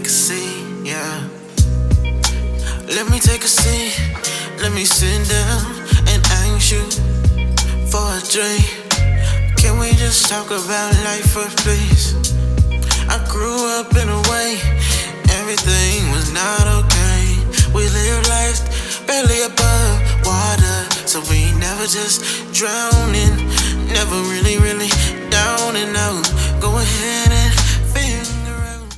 take a seat, yeah. Let me take a seat. Let me sit down and ask you for a drink. Can we just talk about life first, please? I grew up in a way everything was not okay. We live life barely above water, so we never just drowning, never really, really down and out. Go ahead and figure out.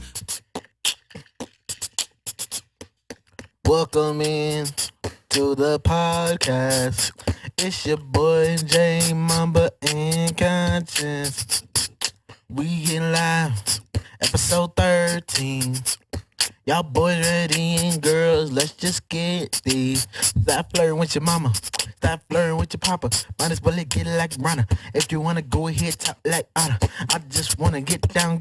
Welcome in to the podcast. It's your boy J Mamba and Conscience. We getting live, episode 13. Y'all boys ready and girls, let's just get these. Stop flirting with your mama, stop flirting with your papa. Might as well get it like Rana. If you wanna go ahead, talk like Anna. I just wanna get down.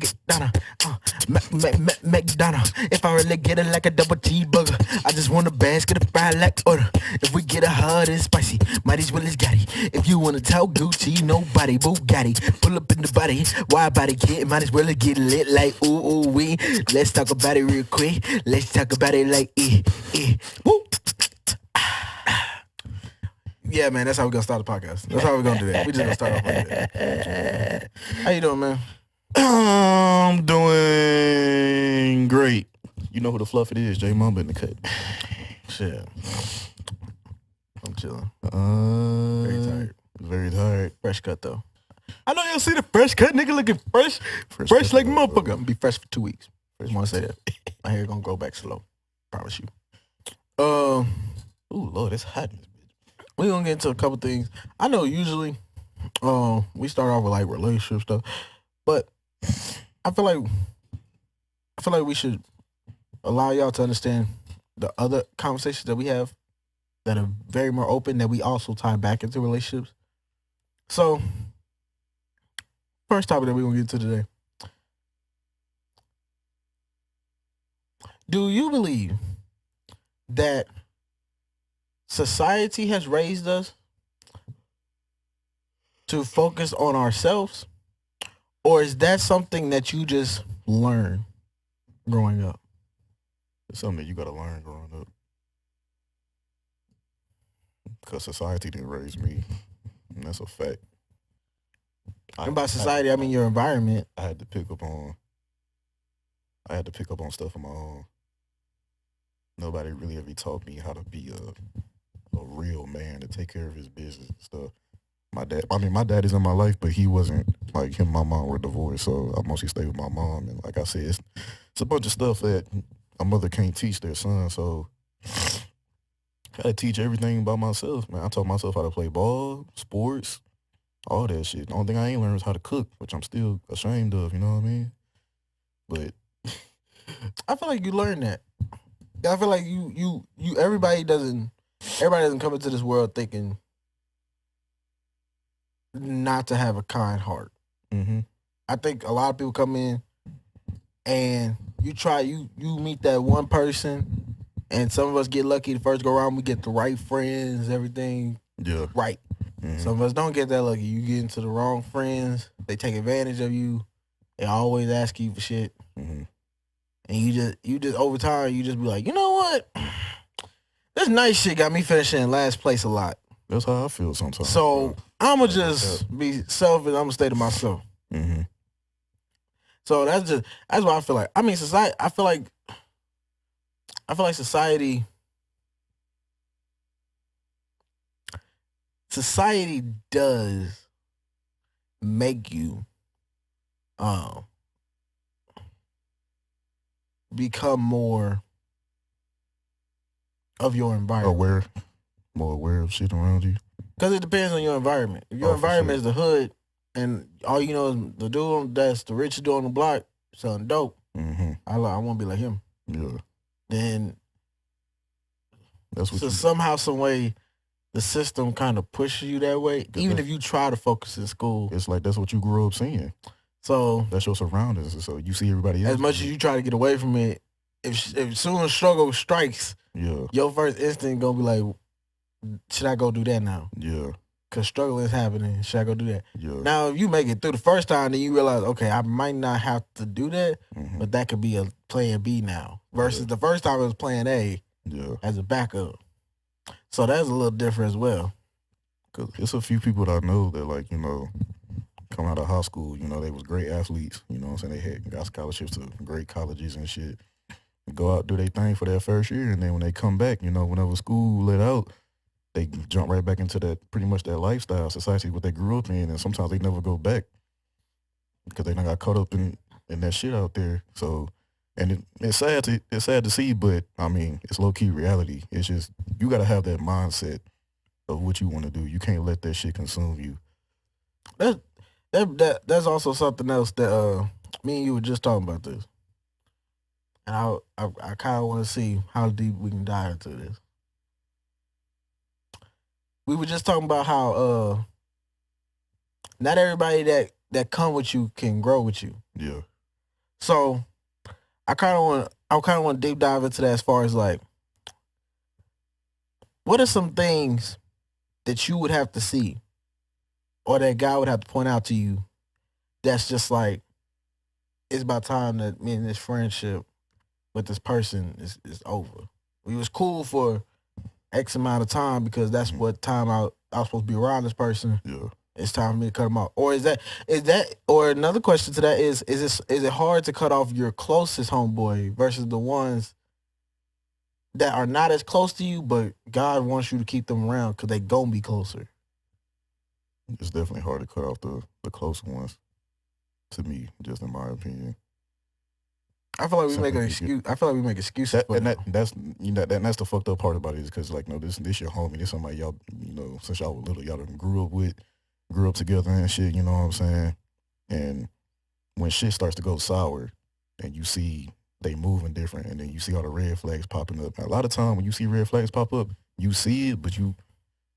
McDonald. If I really get it like a double cheeseburger, I just want a basket of fried like order. If we get it hot and spicy, might as well it's got it. If you wanna talk Gucci, nobody Bugatti. Pull up in the body, wide body kid, might as well get lit like ooh wee. Let's talk about it real quick. Let's talk about it like woo. Yeah, man, that's how we're gonna start the podcast. That's how we're gonna do that. We just gonna start off like that. How you doing, man? I'm doing great. You know who the fluff it is, J Mamba in the cut. Shit. I'm chilling. Very tired. Very tired. Fresh cut though. I know y'all see the fresh cut nigga looking fresh like motherfucker. I'm gonna be fresh for 2 weeks. Just wanna say that. My hair gonna grow back slow. Promise you. Ooh, Lord, it's hot in this bitch. We gonna get into a couple things. I know usually we start off with like relationship stuff, but I feel like we should allow y'all to understand the other conversations that we have that are very more open, that we also tie back into relationships. So first topic that we're gonna get to today. Do you believe that society has raised us to focus on ourselves, or is that something that you just learn growing up? It's something that you gotta learn growing up. Because society didn't raise me. And that's a fact. And by society, I mean your environment. I had to pick up on stuff on my own. Nobody really ever taught me how to be a real man, to take care of his business and stuff. My dad is in my life, but he wasn't, like, him and my mom were divorced, so I mostly stay with my mom. And like I said, it's a bunch of stuff that a mother can't teach their son, so I gotta teach everything by myself, man. I taught myself how to play ball, sports, all that shit. The only thing I ain't learned is how to cook, which I'm still ashamed of, you know what I mean? But I feel like you learn that. I feel like you everybody doesn't come into this world thinking not to have a kind heart. mm-hmm. I think a lot of people come in and you meet that one person, and some of us get lucky the first go around, we get the right friends, everything right. Mm-hmm. Some of us don't get that lucky. You get into the wrong friends, they take advantage of you, they always ask you for shit. Mm-hmm. And you just over time, you just be like, you know what? This nice shit got me finishing in last place a lot. That's how I feel sometimes. So I'ma just be selfish. I'ma stay to myself. Mm-hmm. So that's what I feel like. I mean, society. I feel like society does make you become more of your environment. More aware of shit around you. Because it depends on your environment. If your environment is the hood and all you know is the dude that's the richest dude on the block selling dope, mm-hmm. I want to be like him. Yeah. Then that's what somehow, some way, the system kind of pushes you that way, even if you try to focus in school. It's like that's what you grew up seeing. So that's your surroundings. So you see everybody else. As much as you try to get away from it, if soon as struggle strikes, yeah, your first instinct gonna be like, should I go do that now? Yeah. because struggle is happening. Should I go do that? Yeah. Now, if you make it through the first time, then you realize, okay, I might not have to do that, but that could be a plan B now. Versus the first time it was plan A as a backup. So that's a little different as well. Because it's a few people that I know that, like, you know, come out of high school, you know, they was great athletes. You know what I'm saying? They got scholarships to great colleges and shit. Go out, do their thing for their first year, and then when they come back, you know, whenever school let out, they jump right back into that, pretty much that lifestyle, society, what they grew up in, and sometimes they never go back because they done got caught up in that shit out there. So, and it's sad to see, but I mean, it's low key reality. It's just you got to have that mindset of what you want to do. You can't let that shit consume you. That's also something else that me and you were just talking about this. And I kind of want to see how deep we can dive into this. We were just talking about how not everybody that come with you can grow with you. Yeah. So I kind of want to deep dive into that as far as like, what are some things that you would have to see, or that guy would have to point out to you, that's just like, it's about time that me and this friendship with this person is over. We was cool for X amount of time because that's what time I was supposed to be around this person. Yeah. It's time for me to cut them off. Or is that or another question to that is it hard to cut off your closest homeboy versus the ones that are not as close to you, but God wants you to keep them around because they gonna be closer? It's definitely hard to cut off the close ones, to me, just in my opinion. I feel like we make an excuse. I feel like we make excuses. That's the fucked up part about it, is because, like, no, this your homie. This somebody y'all, you know, since y'all were little, y'all done grew up together and shit. You know what I'm saying? And when shit starts to go sour, and you see they moving different, and then you see all the red flags popping up. A lot of time when you see red flags pop up, you see it, but you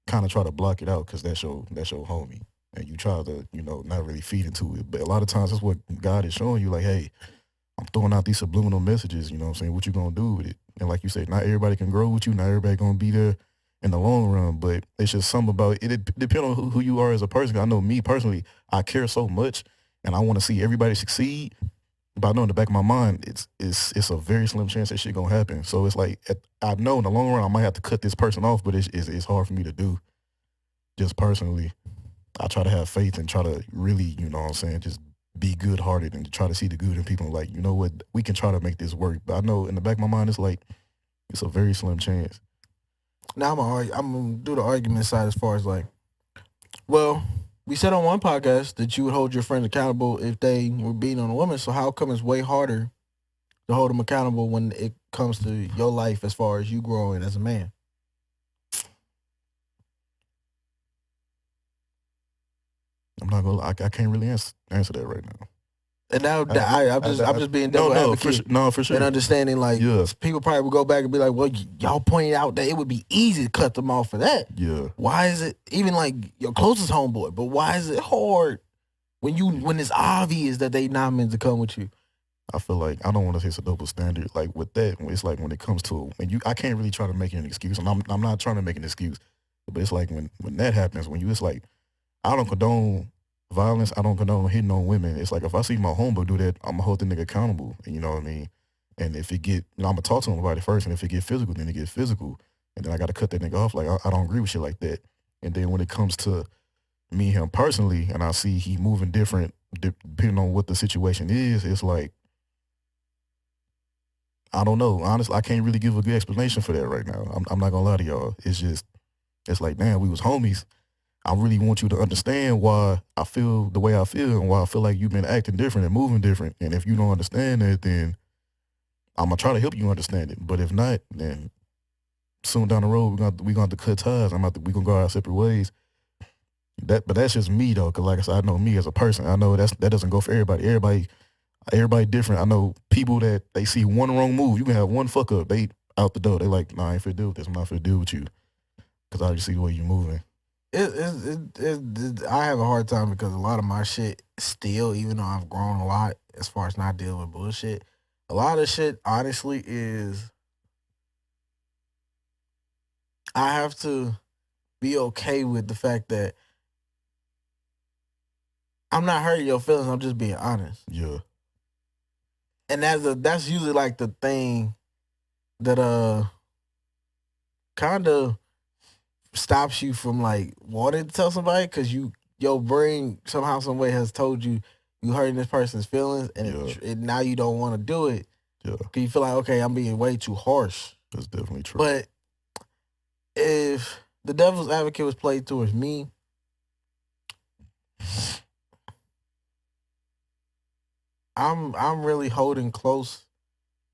kind of try to block it out because that's your homie, and you try to, you know, not really feed into it. But a lot of times that's what God is showing you, like, hey, I'm throwing out these subliminal messages, you know what I'm saying? What you gonna do with it? And like you said, not everybody can grow with you. Not everybody gonna be there in the long run, but it's just something about it. It depends on who you are as a person. I know me personally, I care so much and I want to see everybody succeed. But I know in the back of my mind, it's a very slim chance that shit gonna happen. So it's like, I know in the long run, I might have to cut this person off, but it's hard for me to do. Just personally, I try to have faith and try to really, you know what I'm saying, just be good-hearted and try to see the good in people. Like, you know what, we can try to make this work. But I know in the back of my mind, it's like, it's a very slim chance. Now I'm gonna do the argument side as far as like, well, we said on one podcast that you would hold your friends accountable if they were beating on a woman. So how come it's way harder to hold them accountable when it comes to your life as far as you growing as a man? I'm not gonna lie, I can't really answer that right now. And now I'm just being devil advocate. For sure. And understanding, like, people probably would go back and be like, well, y'all pointed out that it would be easy to cut them off for that. Yeah. Why is it, even like your closest homeboy, but why is it hard when it's obvious that they not meant to come with you? I feel like, I don't want to say it's a double standard. Like with that, it's like when it comes to, and I can't really try to make an excuse, and I'm not trying to make an excuse, but it's like when that happens, when you, it's like, I don't condone violence. I don't condone hitting on women. It's like, if I see my homeboy do that, I'm gonna hold the nigga accountable. And you know what I mean? And if it get, I'm gonna talk to him about it first. And if it get physical, then it get physical. And then I gotta cut that nigga off. Like, I don't agree with shit like that. And then when it comes to me and him personally, and I see he moving different depending on what the situation is, it's like, I don't know. Honestly, I can't really give a good explanation for that right now. I'm not gonna lie to y'all. It's like, damn, we was homies. I really want you to understand why I feel the way I feel and why I feel like you've been acting different and moving different. And if you don't understand that, then I'm going to try to help you understand it. But if not, then soon down the road, we're going to have to cut ties. We're going to go our separate ways. But that's just me, though, because like I said, I know me as a person. I know that doesn't go for everybody. Everybody different. I know people that they see one wrong move. You can have one fuck up. They out the door. They like, nah, I ain't finna deal with this. I'm not finna deal with you because I already see the way you're moving. I have a hard time because a lot of my shit still, even though I've grown a lot as far as not dealing with bullshit, a lot of shit honestly is I have to be okay with the fact that I'm not hurting your feelings. I'm just being honest. Yeah. And that's usually like the thing that kind of stops you from like wanting to tell somebody because your brain somehow some way has told you hurting this person's feelings and now you don't want to do it. Yeah. Because you feel like, okay, I'm being way too harsh. That's definitely true. But if the devil's advocate was played towards me, I'm really holding close.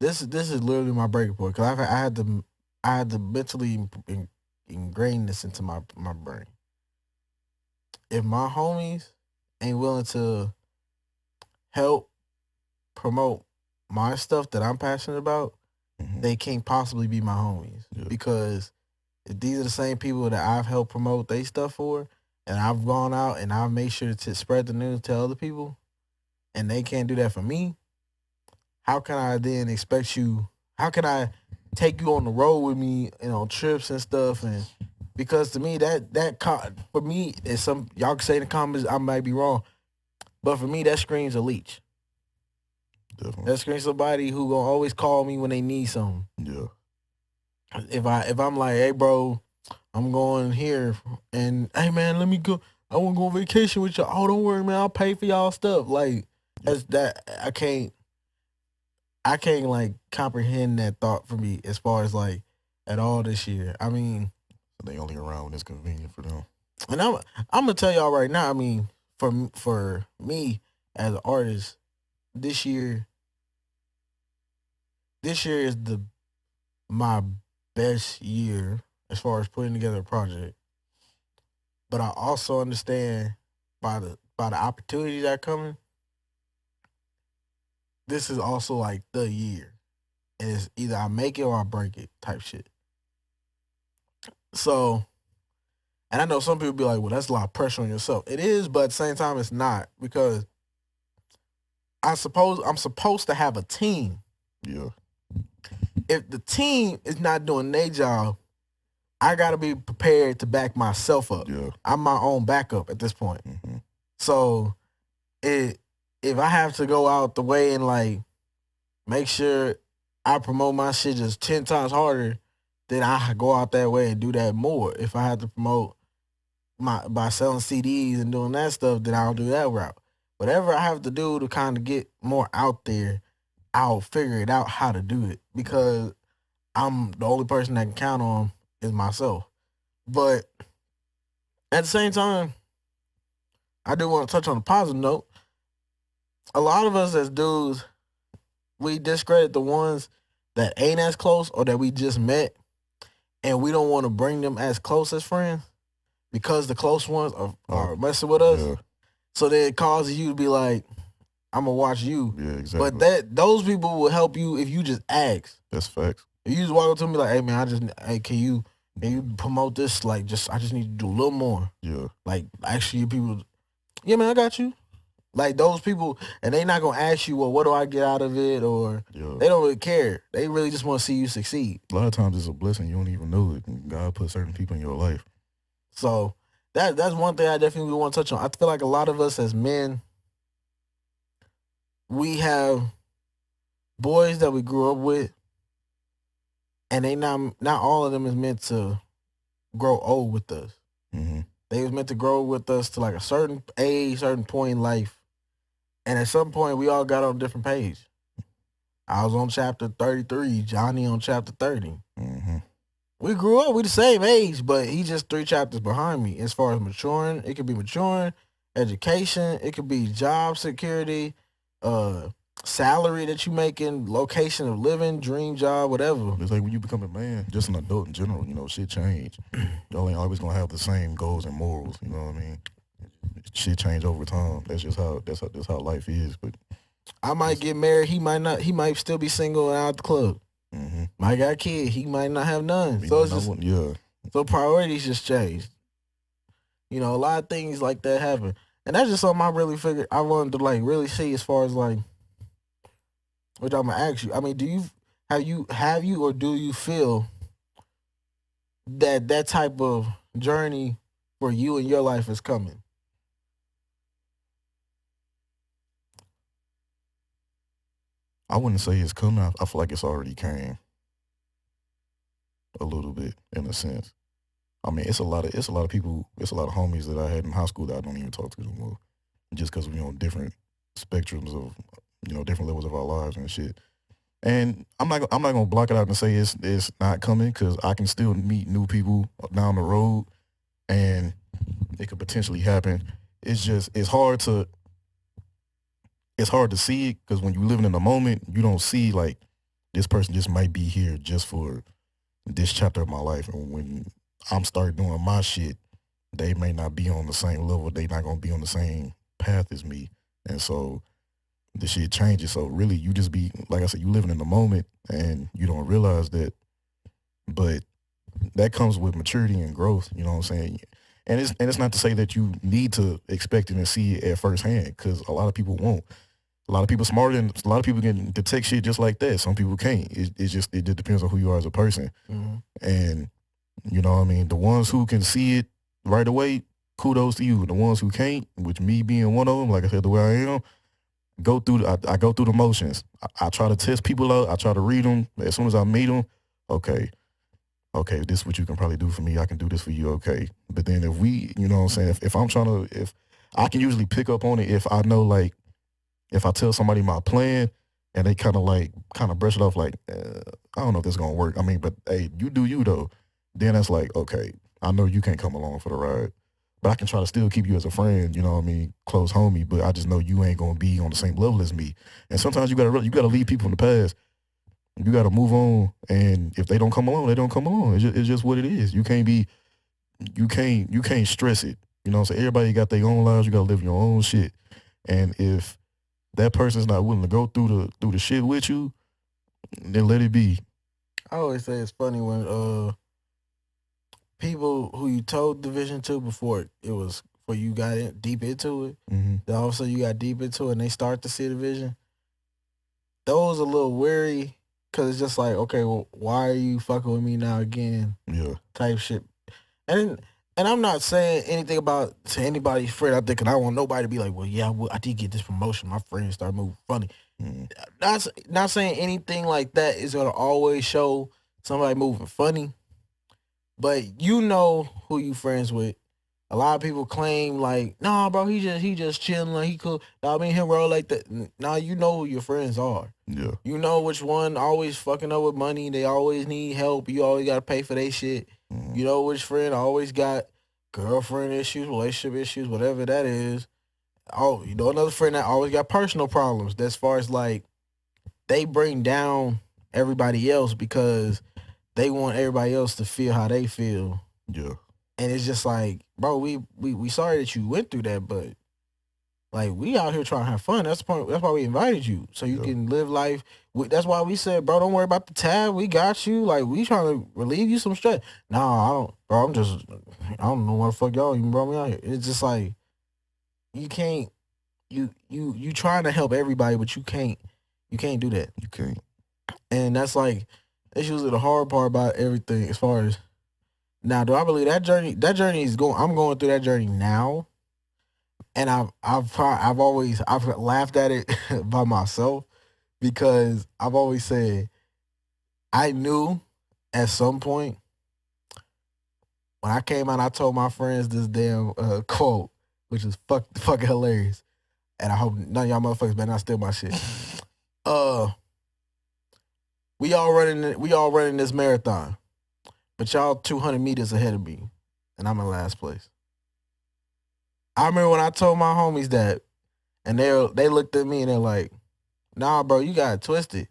This is literally my breaking point because I had to mentally ingrain this into my brain. If my homies ain't willing to help promote my stuff that I'm passionate about, they can't possibly be my homies. Yeah. Because if these are the same people that I've helped promote their stuff for, and I've gone out and I've made sure to spread the news to other people, and they can't do that for me, how can I then expect you? How can I take you on the road with me and on trips and stuff? And because to me, for me, is some y'all can say in the comments I might be wrong, but for me that screams a leech. Definitely. That screams somebody who gonna always call me when they need something. Yeah. If I'm like, hey bro, I'm going here, and hey man, let me go. I want to go on vacation with y'all. Oh, don't worry, man. I'll pay for y'all stuff. Like that's that. I can't like comprehend that thought for me as far as like at all this year. I mean, they only around when it's convenient for them. And I'm gonna tell y'all right now. I mean, for me as an artist, this year is my best year as far as putting together a project. But I also understand by the opportunities that are coming, this is also like the year. And it's either I make it or I break it type shit. So, and I know some people be like, well, that's a lot of pressure on yourself. It is, but at the same time, it's not. Because I'm supposed to have a team. Yeah. If the team is not doing their job, I gotta be prepared to back myself up. Yeah. I'm my own backup at this point. Mm-hmm. So if I have to go out the way and like make sure I promote my shit just 10 times harder, then I go out that way and do that more. If I have to promote by selling CDs and doing that stuff, then I'll do that route. Whatever I have to do to kind of get more out there, I'll figure it out how to do it because I'm the only person that can count on is myself. But at the same time, I do want to touch on a positive note. A lot of us as dudes, we discredit the ones that ain't as close or that we just met, and we don't want to bring them as close as friends because the close ones are messing with us. Yeah. So then it causes you to be like, I'm gonna watch you. Yeah, exactly. But those people will help you if you just ask. That's facts. If you just walk up to me like, hey man, can you promote this? Like, I just need to do a little more. Yeah. Like, actually, people, yeah man, I got you. Like those people, and they not gonna ask you, well, what do I get out of it? Or they don't really care. They really just want to see you succeed. A lot of times it's a blessing. You don't even know it. God put certain people in your life. So that's one thing I definitely want to touch on. I feel like a lot of us as men, we have boys that we grew up with, and they not all of them is meant to grow old with us. Mm-hmm. They was meant to grow with us to like a certain age, certain point in life. And at some point, we all got on a different page. I was on chapter 33, Johnny on chapter 30. Mm-hmm. We grew up, we the same age, but he just 3 chapters behind me. As far as maturing, it could be maturing, education, it could be job security, salary that you making, location of living, dream job, whatever. It's like when you become a man, just an adult in general, shit change. Y'all ain't always gonna have the same goals and morals, you know what I mean? Shit change over time. That's how life is. But I might get married, he might not, he might still be single and out the club. Mm-hmm. Might got a kid, he might not have none. So it's just, so priorities just changed. A lot of things like that happen. And that's just something I really figured I wanted to like really see as far as like, which I'm gonna ask you. I mean, do you feel that type of journey for you in your life is coming? I wouldn't say it's coming. I feel like it's already came a little bit in a sense. I mean, it's a lot of people, it's a lot of homies that I had in high school that I don't even talk to anymore, just because we on different spectrums of different levels of our lives and shit. And I'm not gonna block it out and say it's not coming, because I can still meet new people down the road, and it could potentially happen. It's just it's hard to see it, because when you're living in the moment, you don't see like this person just might be here just for this chapter of my life, and when I'm start doing my shit, they may not be on the same level. They not gonna be on the same path as me, and so the shit changes. So really, you just be like I said, you living in the moment, and you don't realize that. But that comes with maturity and growth. You know what I'm saying? And it's not to say that you need to expect it and see it at first hand, because a lot of people won't. A lot of people smarter than a lot of people can detect shit just like that. Some people can't. It just depends on who you are as a person. Mm-hmm. And you know what I mean? The ones who can see it right away, kudos to you. The ones who can't, which me being one of them, like I said, the way I am, I go through the motions. I try to test people out. I try to read them. As soon as I meet them, okay, this is what you can probably do for me. I can do this for you, okay. But then if we, you know what I'm saying, if I'm trying to, if I can usually pick up on it if I know, like, if I tell somebody my plan and they kind of brush it off like, I don't know if this is going to work. I mean, but hey, you do you though. Then that's like, okay, I know you can't come along for the ride, but I can try to still keep you as a friend, you know what I mean, close homie, but I just know you ain't going to be on the same level as me. And sometimes you got to leave people in the past. You got to move on, and if they don't come along, they don't come along. It's just what it is. You can't stress it. You know what I'm saying? Everybody got their own lives. You got to live your own shit. And if that person's not willing to go through the shit with you, then let it be. I always say it's funny when people who you told the vision to before you got deep into it, Mm-hmm. then all of a sudden you got deep into it and they start to see the vision. Those a little weary, because it's just like, okay, well, why are you fucking with me now again? Yeah. Type shit. And I'm not saying anything about to anybody's friend out there, because I don't want nobody to be like, well, yeah, I did get this promotion. My friends started moving funny. Mm-hmm. Not saying anything like that is going to always show somebody moving funny, but you know who you friends with. A lot of people claim like, nah, bro, he just chilling, like he cool. Nah, me and him roll like that. Nah, you know who your friends are. Yeah. You know which one always fucking up with money. They always need help. You always gotta pay for their shit. Mm-hmm. You know which friend always got girlfriend issues, relationship issues, whatever that is. Oh, you know another friend that always got personal problems. As far as like, they bring down everybody else because they want everybody else to feel how they feel. Yeah. And it's just like, bro, we sorry that you went through that, but like, we out here trying to have fun. That's the point. That's why we invited you, so you can live life. That's why we said, bro, don't worry about the tab. We got you. Like, we trying to relieve you some stress. Nah, I don't, bro. I don't know what the fuck y'all even brought me out here. It's just like, you can't. You trying to help everybody, but you can't do that. You can't. And that's usually the hard part about everything. As far as now, do I believe that journey is going? I'm going through that journey now, and I've laughed at it by myself, because I've always said I knew at some point when I came out, I told my friends this damn quote, which is fucking hilarious, and I hope none of y'all motherfuckers better not steal my shit. We all running this marathon, but y'all 200 meters ahead of me, and I'm in last place. I remember when I told my homies that, and they looked at me and they're like, nah, bro, you got it twisted.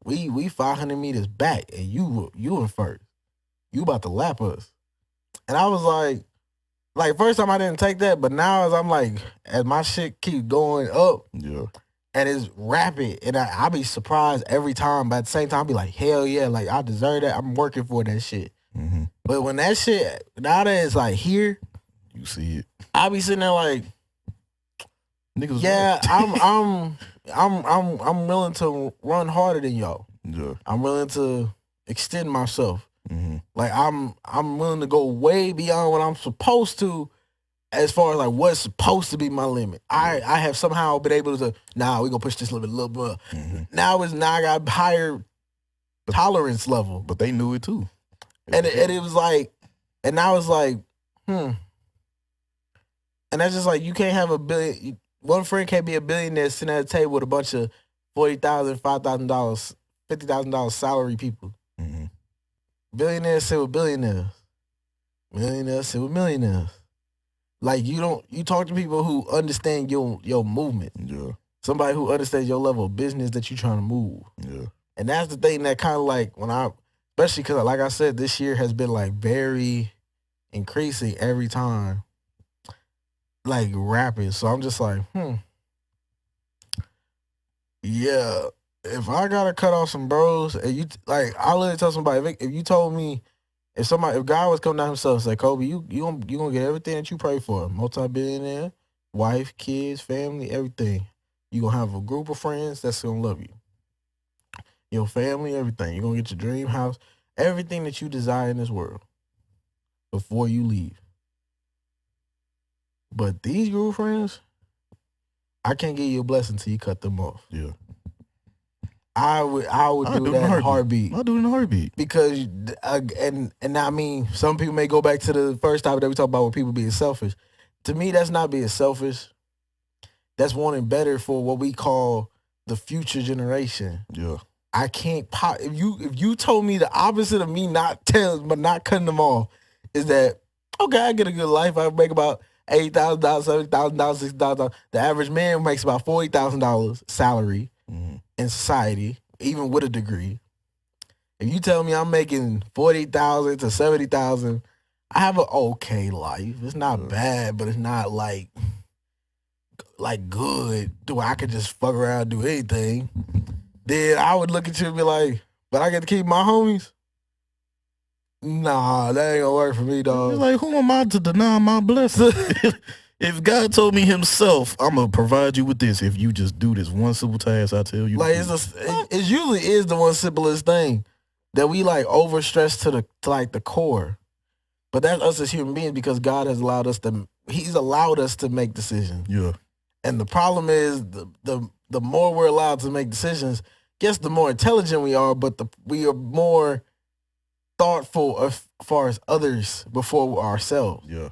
We 500 meters back, and you in first. You about to lap us. And I was like first time I didn't take that, but now as my shit keep going up, yeah, and it's rapid, and I be surprised every time, but at the same time I be like, hell yeah, like I deserve that. I'm working for that shit. Mm-hmm. But when that shit, now that it's like here, you see it. I be sitting there like, niggas. Yeah, right. I'm willing to run harder than y'all. Yeah. I'm willing to extend myself. Like I'm willing to go way beyond what I'm supposed to, as far as like what's supposed to be my limit. I have somehow been able to. Nah, we gonna push this a little bit. Now I got higher tolerance level. But they knew it too. And it was like, and now it's like, And that's just like, you can't have a billion. One friend can't be a billionaire sitting at a table with a bunch of $40,000, $5,000, $50,000 salary people. Billionaires sit with billionaires. Millionaires sit with millionaires. Like, you talk to people who understand your movement. Yeah. Somebody who understands your level of business that you're trying to move. Yeah. And that's the thing that kind of like, especially because like I said, this year has been like very increasing every time. Like rapid. So I'm just like, yeah, if I gotta cut off some bros, and you like, I literally tell somebody, if you told me, if God was coming down himself and say, Kobe, you gonna get everything that you pray for, multi-billionaire, wife, kids, family, everything. You gonna have a group of friends that's gonna love you. Your family, everything. You're gonna get your dream house, everything that you desire in this world before you leave. But these group friends, I can't give you a blessing until you cut them off. Yeah. I would do that in a heartbeat. I'll do it in a heartbeat. Because, and I mean, some people may go back to the first topic that we talked about with people being selfish. To me, that's not being selfish. That's wanting better for what we call the future generation. Yeah. I can't if you told me the opposite of me not cutting them off is that, okay, I get a good life. I make about $80,000, $70,000, $60,000. The average man makes about $40,000 salary in society, even with a degree. If you tell me I'm making $40,000 to $70,000, I have an okay life. It's not bad, but it's not like good to where I could just fuck around and do anything. Then I would look at you and be like, but I get to keep my homies? Nah, that ain't gonna work for me, dog. It's like, who am I to deny my blessing? If God told me himself, I'm gonna provide you with this if you just do this one simple task I tell you. Like, it usually is the one simplest thing that we like overstress to the core. But that's us as human beings, because God has He's allowed us to make decisions. Yeah. And the problem is the more we're allowed to make decisions, guess the more intelligent we are, but we are more thoughtful as far as others before ourselves. Yeah.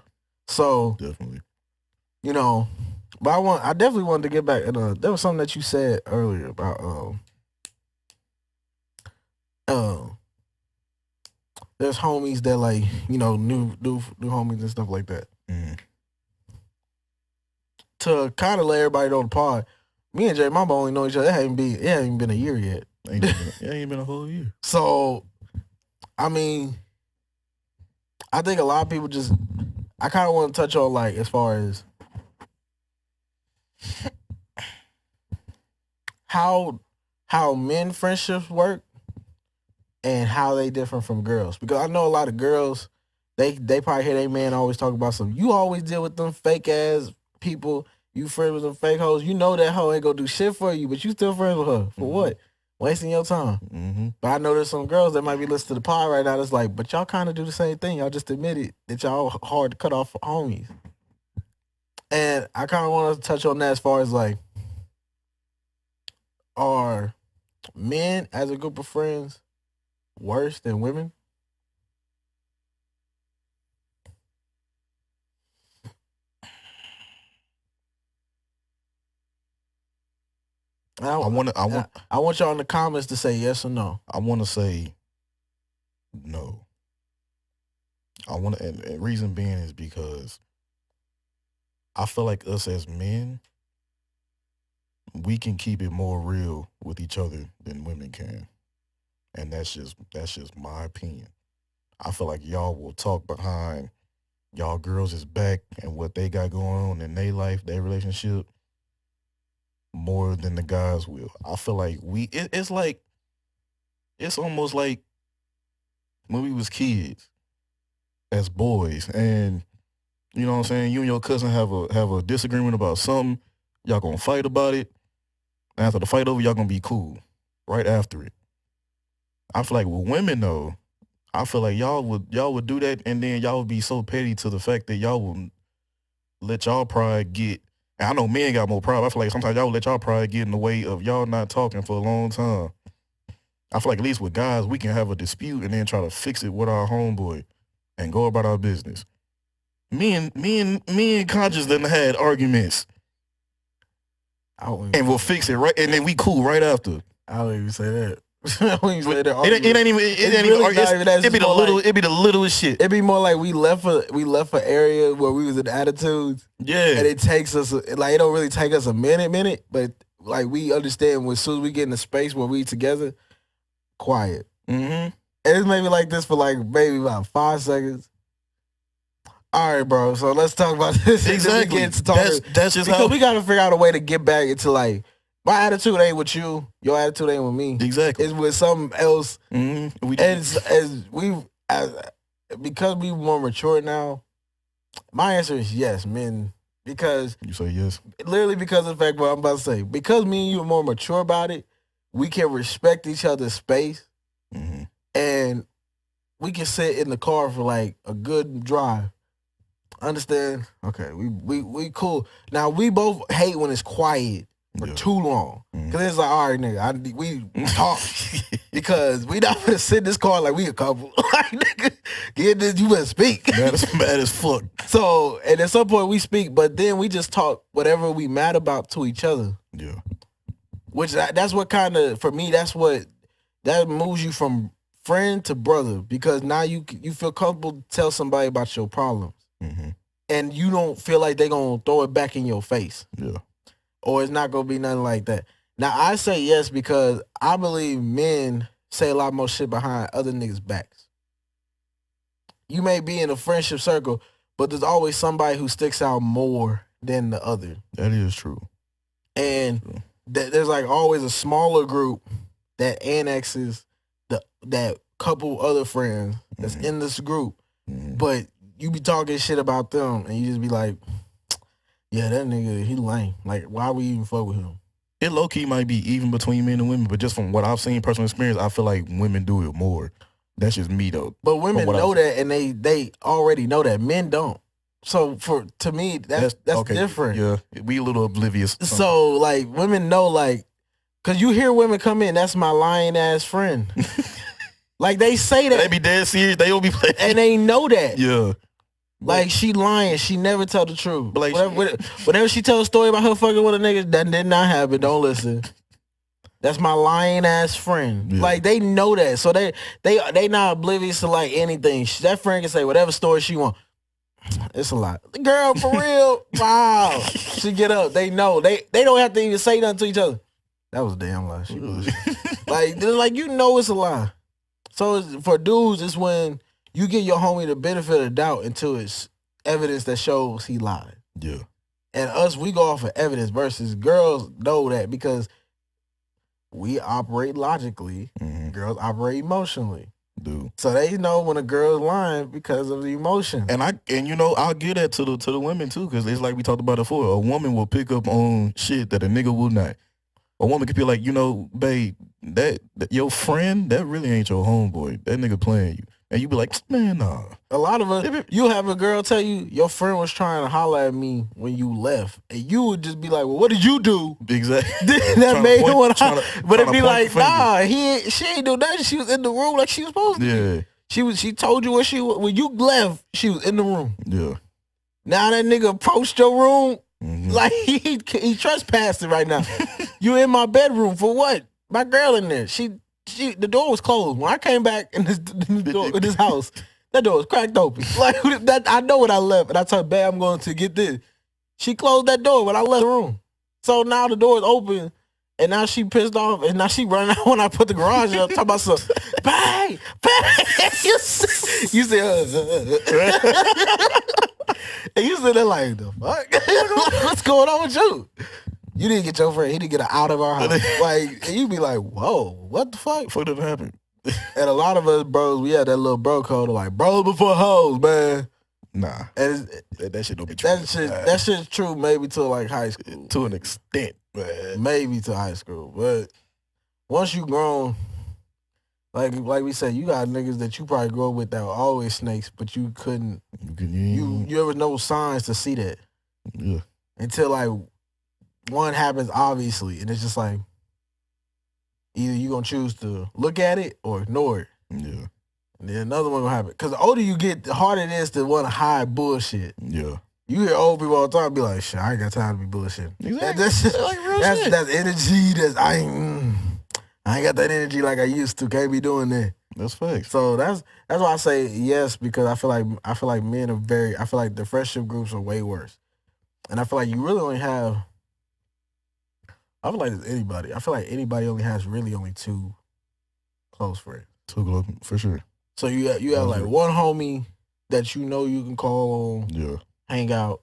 So definitely. But I definitely wanted to get back, and there was something that you said earlier about there's homies that like, new homies and stuff like that. To kind of let everybody know the pod, me and Jay Mamba only know each other. It hasn't even been a year yet. It ain't been a whole year. So, I mean, I think a lot of people I kind of want to touch on, like, as far as how men friendships work and how they different from girls. Because I know a lot of girls, they probably hear their man always talk about you always deal with them fake ass people. You friends with them fake hoes. You know that hoe ain't gonna do shit for you, but you still friends with her. For what? Wasting your time. But I know there's some girls that might be listening to the pod right now that's like, but y'all kind of do the same thing. Y'all just admitted that y'all hard to cut off for homies. And I kind of want to touch on that as far as like, are men as a group of friends worse than women? I want y'all in the comments to say yes or no. I want to say no. And reason being is because I feel like us as men, we can keep it more real with each other than women can. And that's just my opinion. I feel like y'all will talk behind y'all girls' back and what they got going on in their life, their relationship, more than the guys will. I feel like it's almost like when we was kids as boys, and you know what I'm saying, you and your cousin have a disagreement about something, y'all gonna fight about it, and after the fight over, y'all gonna be cool right after it. I feel like with women though, I feel like y'all would do that, and then y'all would be so petty to the fact that y'all will let y'all pride get. And I know men got more pride. I feel like sometimes y'all let y'all pride get in the way of y'all not talking for a long time. I feel like at least with guys, we can have a dispute and then try to fix it with our homeboy and go about our business. Me and Conscious done had arguments. And we'll fix it right, and then we cool right after. I don't even say that. I don't even say that. It ain't even. It be the little. It be the littlest shit. It be more like we left an area where we was in attitudes. Yeah, and it takes us like it don't really take us a minute, but like we understand when as soon as we get in a space where we together, quiet. Mm-hmm. And it's maybe like this for like maybe about 5 seconds. All right, bro. So let's talk about this. Exactly. That's just because how we gotta figure out a way to get back into like my attitude ain't with you. Your attitude ain't with me. Exactly. It's with something else. Mm-hmm. Because we more mature now. My answer is yes, men. Because you say yes, literally because of the fact what I'm about to say. Because me and you are more mature about it, we can respect each other's space, and we can sit in the car for like a good drive. Understand? Okay, we cool. Now we both hate when it's quiet for too long. Cause it's like, all right, nigga, we talk because we not gonna sit in this car like we a couple. Like, nigga, get this, you better speak. Mad as fuck. So, and at some point we speak, but then we just talk whatever we mad about to each other. Yeah. Which that's what kind of, for me, that moves you from friend to brother, because now you feel comfortable to tell somebody about your problems. And you don't feel like they're going to throw it back in your face. Yeah. Or it's not going to be nothing like that. Now, I say yes because I believe men say a lot more shit behind other niggas' backs. You may be in a friendship circle, but there's always somebody who sticks out more than the other. That is true. And there's like always a smaller group that annexes that couple other friends that's in this group. But you be talking shit about them, and you just be like, yeah, that nigga, he lame. Like, why we even fuck with him? It low-key might be even between men and women, but just from what I've seen, personal experience, I feel like women do it more. That's just me, though. But women know that, and they already know that. Men don't. So, to me, that's okay, different. Yeah, we a little oblivious. So, like, women know, like, because you hear women come in, that's my lying-ass friend. Like, they say that. They be dead serious. They will be playing. And they know that. Yeah. Like, she lying. She never tell the truth. But like, whenever she tell a story about her fucking with a nigga, that did not happen. Don't listen. That's my lying ass friend. Yeah. Like, they know that. So they not oblivious to like anything. That friend can say whatever story she want. It's a lot. Girl, for real? Wow. She get up. They know. They don't have to even say nothing to each other. That was a damn lie. She was. like, you know it's a lie. So for dudes, it's when you give your homie the benefit of the doubt until it's evidence that shows he lied. Yeah. And us, we go off of evidence versus girls know that because we operate logically. Girls operate emotionally. Dude. So they know when a girl's lying because of the emotion. And you know, I'll give that to the women too, because it's like we talked about before. A woman will pick up on shit that a nigga will not. A woman could be like, you know, babe, that your friend, that really ain't your homeboy. That nigga playing you. And you be like, man, nah. A lot of us, you have a girl tell you your friend was trying to holler at me when you left. And you would just be like, well, what did you do? Exactly. That made him want to but it'd be like, nah, she ain't do nothing. She was in the room like she was supposed to. Yeah. She told you when you left, she was in the room. Yeah. Now that nigga approached your room, like he trespassing right now. You in my bedroom for what? My girl in there. The door was closed. When I came back in this house, that door was cracked open. Like that, I know when I left, and I told her, babe, I'm going to get this. She closed that door when I left the room. So now the door is open, and now she pissed off, and now she running out when I put the garage up. Talking about some, babe. You said, and you said that like, the fuck? What's going on with you? You didn't get your friend. He didn't get her out of our house. Like, and you be like, whoa, what the fuck? What did happen? And a lot of us bros, we had that little bro code of like, bros before hoes, man. Nah. And that shit don't be true. That shit's true maybe to like high school. To an extent, man. Maybe to high school. But once you grown, Like we said, you got niggas that you probably grew up with that were always snakes, but you couldn't. You ever know signs to see that? Yeah. Until like one happens, obviously, and it's just like either you gonna choose to look at it or ignore it. Yeah. And then another one gonna happen. Because the older you get, the harder it is to want to hide bullshit. Yeah. You hear old people all the time be like, "Shit, I ain't got time to be bullshitting." Exactly. That's energy. I ain't got that energy like I used to. Can't be doing that. That's facts. So that's why I say yes, because I feel like men are I feel like the friendship groups are way worse. And I feel like you really only have, I feel like it's anybody. I feel like anybody only has really only two close friends. Two close, for sure. So you have like one homie that you know you can call on, yeah, hang out,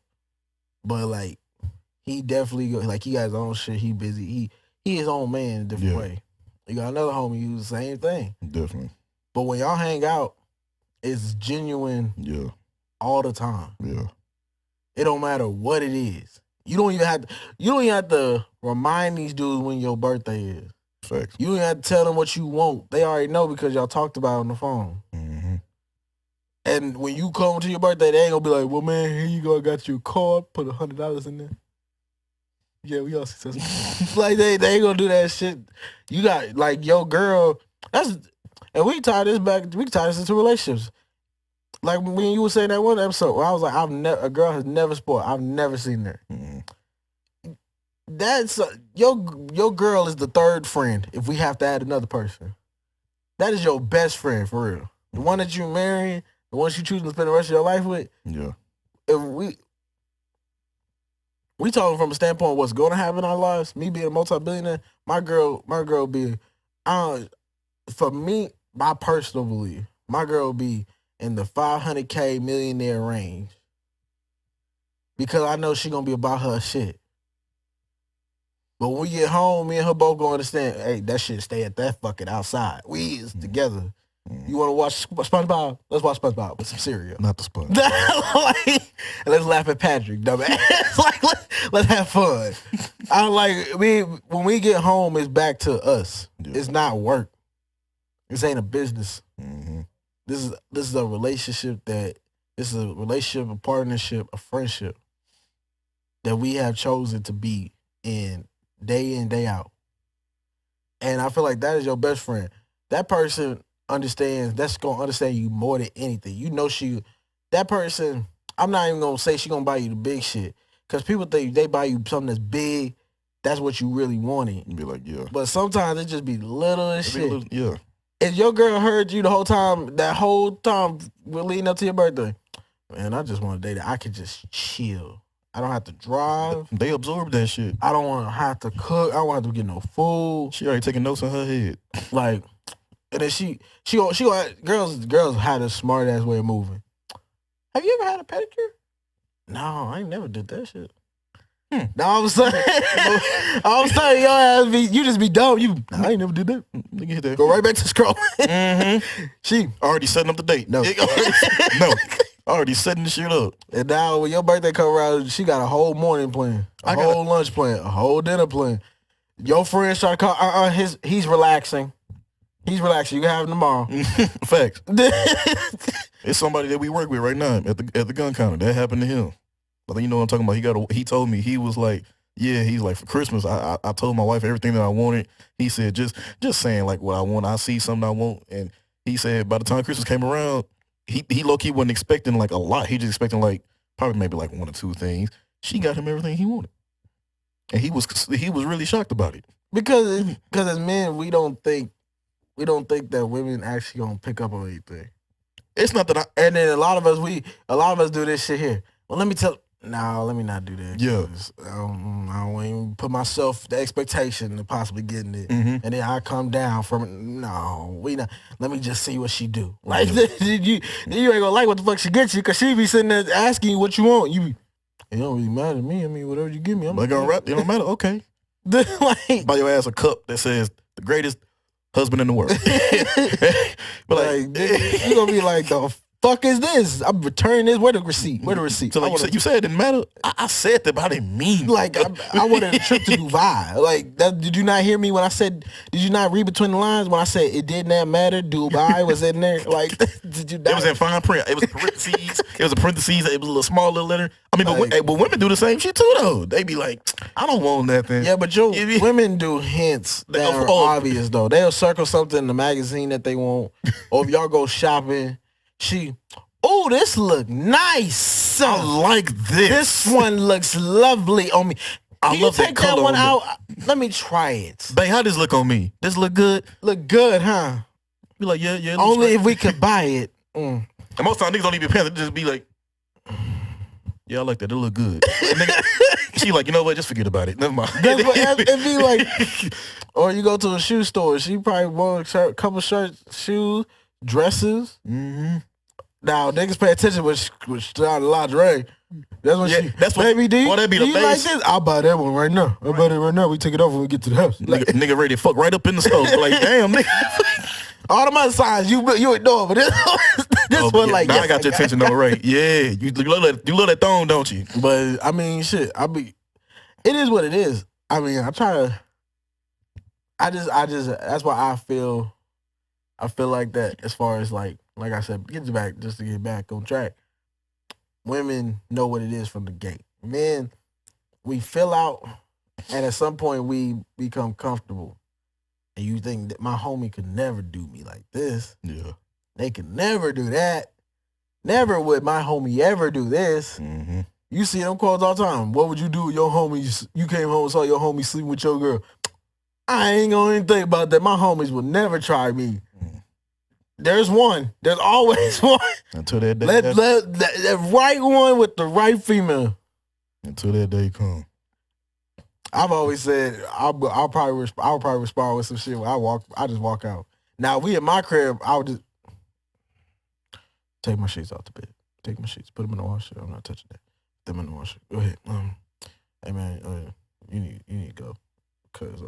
but like he definitely like he got his own shit. He busy. He his own man in a different way. You got another homie who's the same thing. Definitely. But when y'all hang out, it's genuine. Yeah. All the time. Yeah. It don't matter what it is. You don't even have to remind these dudes when your birthday is. Facts. You don't have to tell them what you want. They already know because y'all talked about it on the phone. Mm-hmm. And when you come to your birthday, they ain't gonna be like, "Well, man, here you go. I got you a card. Put $100 in there." Yeah, we all successful. Like they ain't gonna do that shit. You got like your girl. And we tie this into relationships. Like when you were saying that one episode, where I was like, a girl has never spoiled. I've never seen her. Mm-hmm. That's your girl is the third friend. If we have to add another person, that is your best friend for real. The one that you marry, the one you choose to spend the rest of your life with. Yeah. If we talking from a standpoint of what's going to happen in our lives. Me being a multi-billionaire, my girl be, for me, my personal belief, my girl will be in the $500K millionaire range because I know she gonna be about her shit. But when we get home, me and her both gonna understand. Hey, that shit stay at that fucking outside. We is together. You want to watch SpongeBob? Let's watch SpongeBob with some cereal. Not the Sponge. Let's laugh at Patrick, dumbass. Like let's have fun. When we get home, it's back to us. Yeah. It's not work. This ain't a business. Mm-hmm. This is a relationship a partnership, a friendship that we have chosen to be in, day out. And I feel like that is your best friend. That person that's going to understand you more than anything. You know that person, I'm not even going to say she going to buy you the big shit. Because people think they buy you something that's big, that's what you really wanted. Be like, yeah. But sometimes it just be little as shit. Yeah. If your girl heard you that whole time we're leading up to your birthday, man, I just want a day that I can just chill. I don't have to drive. They absorb that shit. I don't want to have to cook. I don't want to have to get no food. She already taking notes in her head. Like, and then girls had a smart ass way of moving. Have you ever had a pedicure? No, I ain't never did that shit. Now all of a sudden, your ass you just be dumb. I ain't never did that. Go right back to scrolling. Mm-hmm. She already setting up the date. No, already setting the shit up. And now when your birthday come around, she got a whole morning plan, a whole lunch plan, a whole dinner plan. Your friends try to call. He's relaxing. He's relaxing. You can have him tomorrow. Facts. It's somebody that we work with right now at the gun counter. That happened to him. But you know what I'm talking about. He told me, he was like, yeah, he's like, for Christmas, I told my wife everything that I wanted. He said, just saying like what I want. I see something I want. And he said by the time Christmas came around, he low-key wasn't expecting like a lot. He just expecting like probably maybe like one or two things. She got him everything he wanted. And he was really shocked about it. Because as men, we don't think that women actually gonna pick up on anything. It's not that and then a lot of us do this shit here. Well, let me not do that. Yeah. I don't even put myself the expectation of possibly getting it. Mm-hmm. And then I come down from it. No, we not. Let me just see what she do. Like, you ain't gonna like what the fuck she gets you because she be sitting there asking you what you want. It don't really matter to me. I mean, whatever you give me, I'm gonna rap. It don't matter. Okay. Like, buy your ass a cup that says the greatest husband in the world. But like, you gonna be like fuck is this? I'm returning this. Where the receipt? Where the receipt? So like you said it didn't matter. I said that, but I didn't mean like I wanted a trip to Dubai. Like that. Did you not hear me when I said? Did you not read between the lines when I said it did not matter? Dubai was in there. Like did you? Not? It was in fine print. It was parentheses. It was a parentheses. It was a little small little letter. I mean, but women do the same shit too, though. They be like, I don't want nothing. Yeah, but women do hints that are obvious though. They'll circle something in the magazine that they want, or if y'all go shopping, oh, this look nice. I like this. This one looks lovely on me. I love take that one out. Let me try it. Babe, how this look on me? This look good? Look good, huh? Be like, yeah. Only if we could buy it. And most times niggas don't even pay. They just be like, yeah, I like that. It look good. She like, you know what? Just forget about it. Never mind. It'd be like, or you go to a shoe store. She probably bought a couple shirts, shoes, dresses. Mm-hmm. Now niggas pay attention with lingerie. That's what that's what, baby D. That be the you like this? I'll buy that one right now. I'll buy it right now. We take it off when we get to the house. Like, nigga ready to fuck right up in the stove. Like, damn, nigga. All the other signs you ignore, but this one like. Now I got your attention though, right? Yeah, you love that thong, don't you? But I mean, shit. It is what it is. I mean, I try to. I just. That's why I feel like that. As far as like I said, to get back on track. Women know what it is from the gate. Men, we fill out, and at some point we become comfortable. And you think that my homie could never do me like this. Yeah. They could never do that. Never would my homie ever do this. Mm-hmm. You see them quotes all the time. What would you do with your homies? You came home and saw your homie sleeping with your girl. I ain't gonna even think about that. My homies would never try me. There's one. There's always one. Until that day. That right one with the right female. Until that day come. I've always said I'll probably respond with some shit when I just walk out. Now we in my crib, I would just take my sheets out the bed. Take my sheets, put them in the washer. I'm not touching that. Put them in the washer. Go ahead. Hey man, you need to go because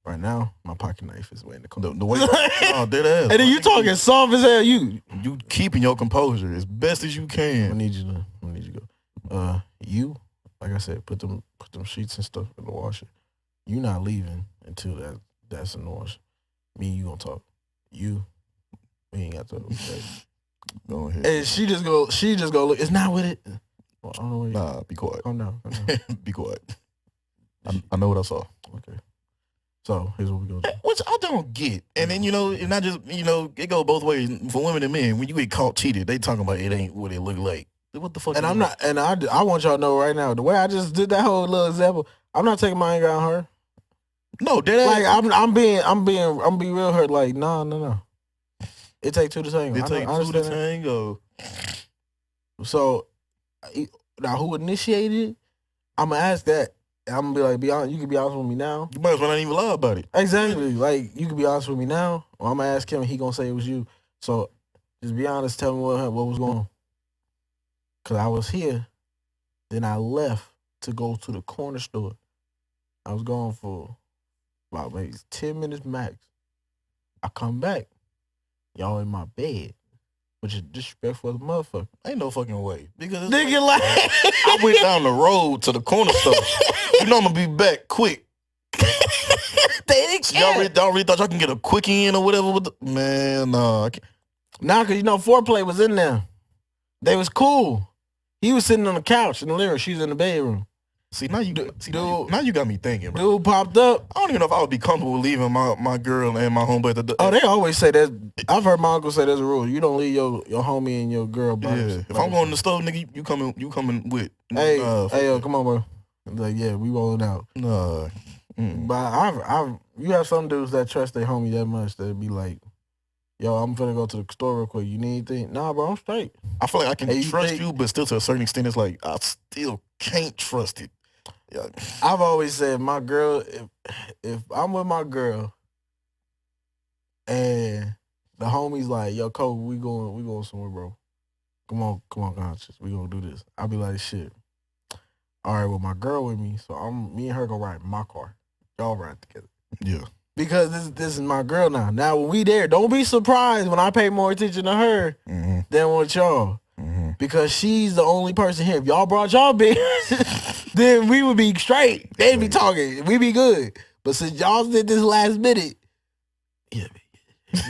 right now my pocket knife is way in the corner. The way dead ass. And then you talking soft as hell. You keeping your composure as best as you can. I need you to go. You. Like I said, put them sheets and stuff in the washer. You not leaving until that's in the washer. Me and you gonna talk. We ain't got to talk. Okay. Go ahead. And she just go look. It's not with it. Well, I don't know. Nah, be quiet. Calm down. Be quiet. I know what I saw. Okay. So here's what we gonna do. Which I don't get. And then, and I just, it go both ways for women and men. When you get caught cheated, they talking about it ain't what it look like. What the fuck? And I'm not. And I want y'all to know right now. The way I just did that whole little example, I'm not taking my anger on her. No, that like I'm being real hurt. Like no. It take two to tango. It take two to tango. So now, who initiated it? I'm gonna ask that. I'm gonna be like, be honest. You can be honest with me now. You might as well not even lie about it. Exactly. Like you can be honest with me now, or I'm gonna ask him. And he gonna say it was you. So just be honest. Tell me what was going on. Cause I was here, then I left to go to the corner store. I was gone for about maybe 10 minutes max. I come back, y'all in my bed, which is disrespectful as a motherfucker. Ain't no fucking way. Because nigga, like I went down the road to the corner store. You know I'm gonna be back quick. Y'all really thought y'all can get a quick in or whatever with man, no. Nah, cause foreplay was in there. They was cool. He was sitting on the couch in the living room. She was in the bedroom. See, now you got me thinking, bro. Dude popped up. I don't even know if I would be comfortable leaving my girl and my homeboy. Oh, they always say that. I've heard my uncle say there's a rule. You don't leave your homie and your girl by If I'm going to the store, nigga, you coming with. Hey, yo, come on, bro. Like, yeah, we rolling out. Nah. But you have some dudes that trust their homie that much that be like, yo, I'm finna go to the store real quick. You need anything? Nah, bro, I'm straight. I feel like I can trust you, but still to a certain extent, it's like I still can't trust it. Yeah. I've always said my girl, if I'm with my girl and the homie's like, yo, Kobe, we going somewhere, bro. Come on, conscious. We gonna do this. I'll be like, shit. All right, well, my girl with me, so me and her gonna ride in my car. Y'all ride together. Yeah. Because this is my girl now. Now when we there, don't be surprised when I pay more attention to her. Mm-hmm. than with y'all. Because she's the only person here. If y'all brought y'all bitch, then we would be straight. They'd be talking. We'd be good. But since y'all did this last minute, yeah,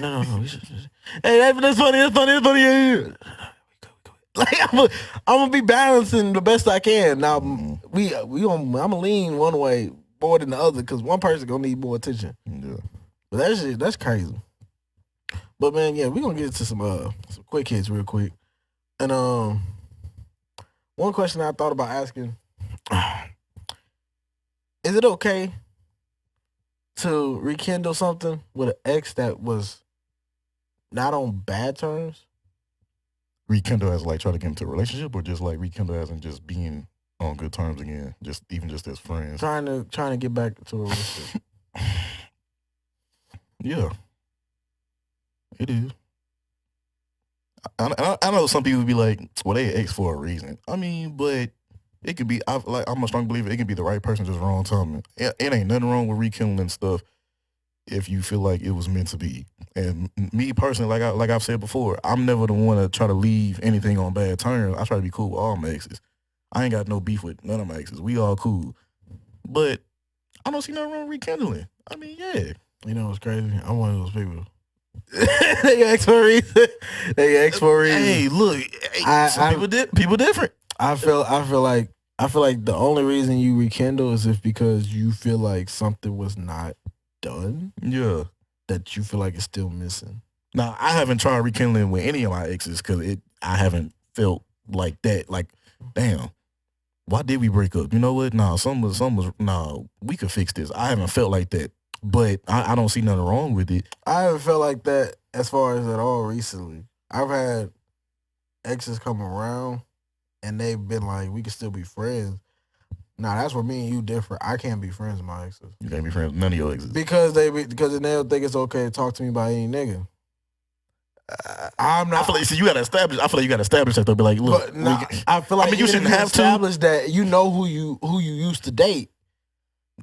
no. Hey, that's funny. Yeah. Like I'm gonna be balancing the best I can. Now I'm gonna lean one way more than the other because one person gonna need more attention. Yeah. But that's crazy. But man, yeah, we gonna get into some quick hits real quick. And one question I thought about asking: is it okay to rekindle something with an ex that was not on bad terms? Rekindle as like try to get into a relationship, or just like rekindle as in just being on good terms again, just as friends. Trying to get back to a relationship. Yeah, it is. I know some people be like, well, they ex for a reason. I mean, but it could be. I'm a strong believer. It can be the right person, just wrong timing. It ain't nothing wrong with rekindling stuff if you feel like it was meant to be. And me personally, like I've said before, I'm never the one to try to leave anything on bad terms. I try to be cool with all my exes. I ain't got no beef with none of my exes. We all cool. But I don't see nothing wrong with rekindling. I mean, yeah. You know what's crazy? I'm one of those people. They ask for a reason. Hey, look, people different. I feel like the only reason you rekindle is if because you feel like something was not done. Yeah. That you feel like it's still missing. Now, I haven't tried rekindling with any of my exes because I haven't felt like that. Like, damn, why did we break up? You know what? Nah, we could fix this. I haven't felt like that. But I don't see nothing wrong with it. I haven't felt like that as far as at all recently. I've had exes come around and they've been like, we can still be friends. Nah, that's where me and you differ. I can't be friends with my exes. You can't be friends with none of your exes. Because they don't think it's okay to talk to me by any nigga. I'm not. I feel like you gotta establish. I feel like you gotta establish that they'll be like, look. I feel like you shouldn't have to establish that you know who you used to date.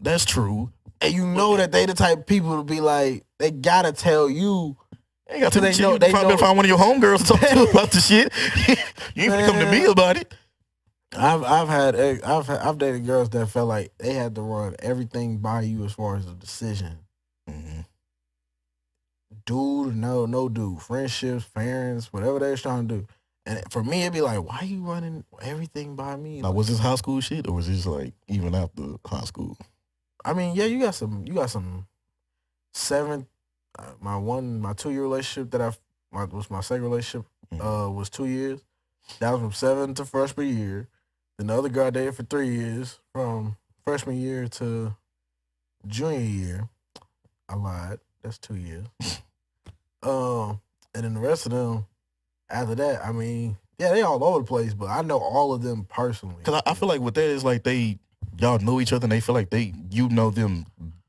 That's true. And you know that they the type of people to be like, they gotta tell you. They got to they know. They probably find one of your homegirls to talk to about the shit. You ain't come to me about it. I've dated girls that felt like they had to run everything by you as far as a decision. Mm-hmm. Dude, no dude, friendships, parents, whatever they was trying to do. And for me, it'd be like, why you running everything by me? Now, was this high school shit, or was this like even after high school? I mean, yeah, you got some 7. My 2-year relationship that was my second relationship was 2 years. That was from 7 to freshman year. Then the other girl I dated for 3 years, from freshman year to junior year. I lied. That's 2 years. And then the rest of them, after that, I mean, yeah, they all over the place, but I know all of them personally. Because I feel like with that is like y'all know each other and they feel like you know them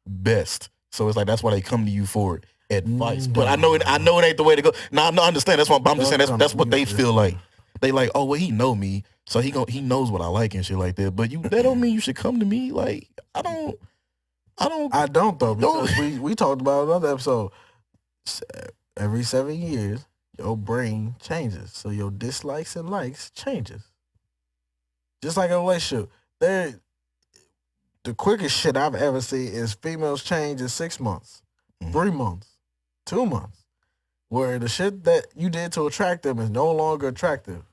best. So it's like that's why they come to you for advice. But I know it ain't the way to go. Now I understand. That's what I'm just saying. That's what they feel like. They like, oh well, he know me, so he knows what I like and shit like that. But that don't mean you should come to me. Like I don't though, because we talked about another episode. Every 7 years, your brain changes, so your dislikes and likes changes. Just like a relationship, the quickest shit I've ever seen is females change in 6 months, 3 months, 2 months, where the shit that you did to attract them is no longer attractive.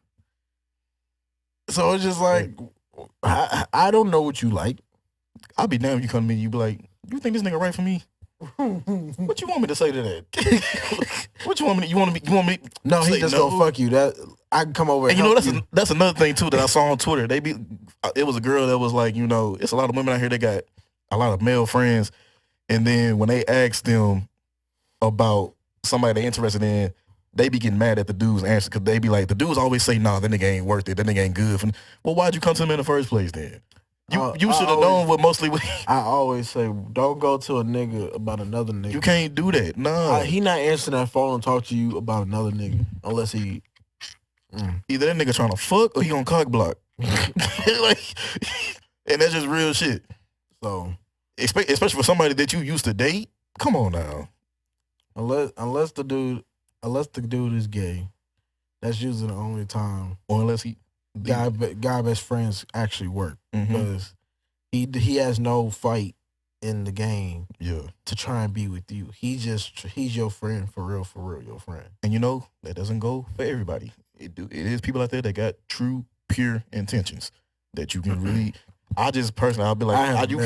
So it's just like, I don't know what you like. I'll be damned if you come to me, you be like, you think this nigga right for me? What you want me to say to that? What you want me? You want me? No, he just gonna fuck you. That I can come over. And you know that's another thing too that I saw on Twitter. It was a girl that was like, it's a lot of women out here that got a lot of male friends, and then when they ask them about somebody they're interested in, they be getting mad at the dude's answer because they be like, the dudes always say, nah, that nigga ain't worth it. That nigga ain't good. Well, why'd you come to him in the first place then? You should have known what mostly. I always say, don't go to a nigga about another nigga. You can't do that. No. He not answering that phone and talk to you about another nigga unless he. Either that nigga trying to fuck or he on cock block. And that's just real shit. So, especially for somebody that you used to date. Come on now. Unless the dude is gay, That's usually the only time Or unless he guy best friends actually work Mm-hmm. because he has no fight in the game Yeah. to try and be with you. He's your friend for real, your friend. And you know, that doesn't go for everybody. It is people out there that got true, pure intentions that you can really. I just personally, I'll be like, you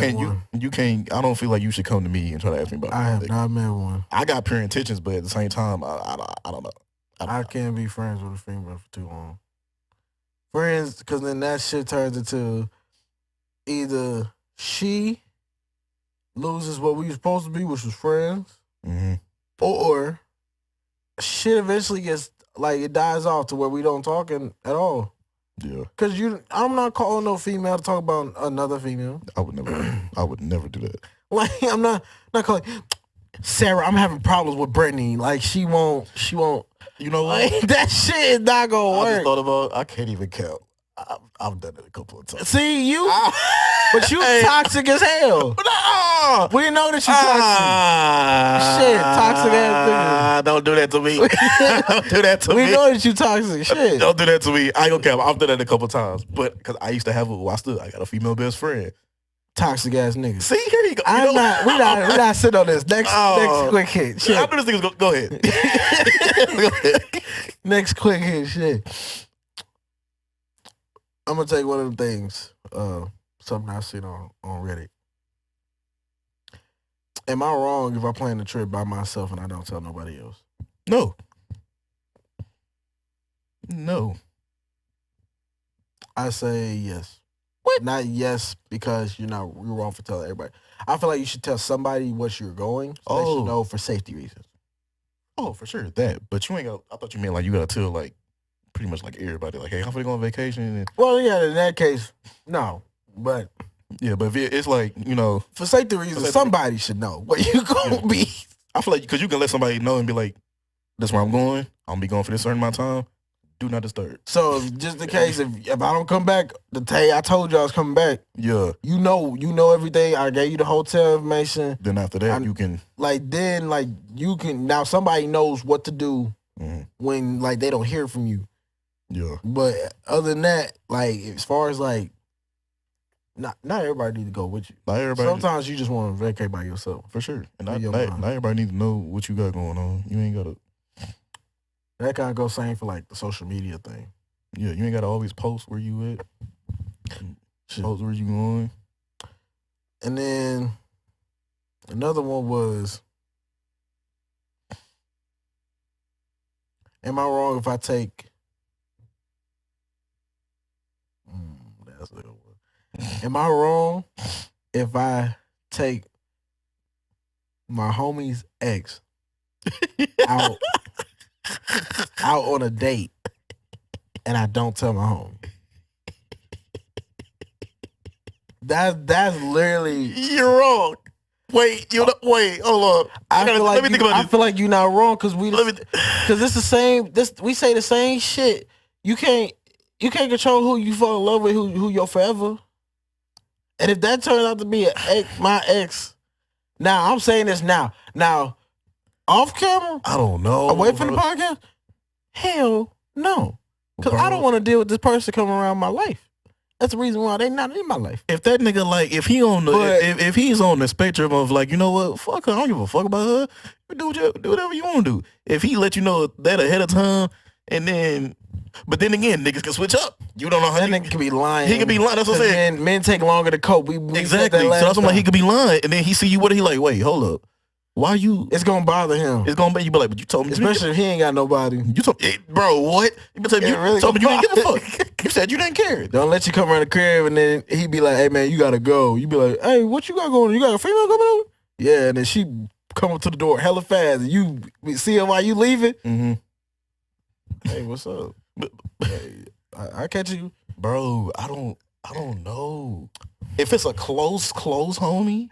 can't. I don't feel like you should come to me and try to ask me about. I have not met one. I got pure intentions, but at the same time, I don't know. I can't be friends with a female for too long. Friends, because then that shit turns into either she loses what we were supposed to be, which was friends, or shit eventually gets like it dies off to where we don't talk at all. Yeah, because I'm not calling no female to talk about another female. I would never do that. Like I'm not calling Sarah. I'm having problems with Brittany. Like she won't. You know what? Like, that shit is not gonna work. I just thought about. I can't even count. I've done it a couple of times. See you, but you toxic as hell. No, we know that you toxic. Shit, toxic ass nigga. Don't do that to me. Don't do that to me. We know that you toxic. Shit, don't do that to me. I ain't gonna care. I've done that a couple of times, but because I used to have I got a female best friend. Toxic ass nigga. See, here you go. We not sitting on this. Next quick hit. Shit. After this nigga's go ahead. Go ahead. Next quick hit. Shit. I'm gonna take one of the things. Something I seen on Reddit. Am I wrong if I plan the trip by myself and I don't tell nobody else? No. I say yes. What? Not yes because you're wrong for telling everybody. I feel like you should tell somebody what you're going so they should know for safety reasons. Oh, for sure that. But you ain't got. I thought you meant like you gotta tell like pretty much like everybody like, hey, I'm gonna go on vacation. And, well, yeah, in that case, no. But yeah, but if it's like for safety reasons, somebody should know where you gonna be. I feel like because you can let somebody know and be like, that's where I'm going. I'm gonna be going for this certain amount of time. Do not disturb. So just in case if I don't come back, the day I told you I was coming back. Yeah. You know everything. I gave you the hotel information. Then after that you can now somebody knows what to do when like they don't hear from you. Yeah. But other than that, like as far as like not everybody need to go with you. Not everybody. Sometimes you just want to vacate by yourself. For sure. And not everybody need to know what you got going on. You ain't gotta. That kind of goes same for like the social media thing. Yeah, you ain't gotta always post where you at. Post where you going. And then another one was, am I wrong if I take? That's a good one. Am I wrong if I take my homie's ex out on a date and I don't tell my homie? That's literally you're wrong. Wait, hold on. Let me think about this. I feel like you're not wrong because it's the same. We say the same shit. You can't control who you fall in love with, who you're forever. And if that turns out to be my ex, now I'm saying this now off camera. I don't know. Away from the podcast. Hell no, because I don't want to deal with this person coming around my life. That's the reason why they not in my life. If that nigga like, if he's on the spectrum of like, you know what, fuck her, I don't give a fuck about her. Do whatever you want to do. If he let you know that ahead of time, but then again, niggas can switch up. You don't know how that nigga can be lying. He can be lying. That's what I'm saying. Men take longer to cope. We exactly. So that's why he could be lying, and then he see you. What he like? Wait, hold up. Why you? It's gonna bother him. It's gonna be. You be like, but you told me. Especially if he ain't got nobody. You told bro, what? You told me you didn't give a fuck. You said you didn't care. Don't let you come around the crib and then he be like, hey man, you gotta go. You be like, hey, what you got going on? You got a female coming over? Yeah, and then she come up to the door hella fast. And you see her while you leaving. Mm-hmm. Hey, what's up? Hey, I catch you, bro. I don't know. If it's a close homie,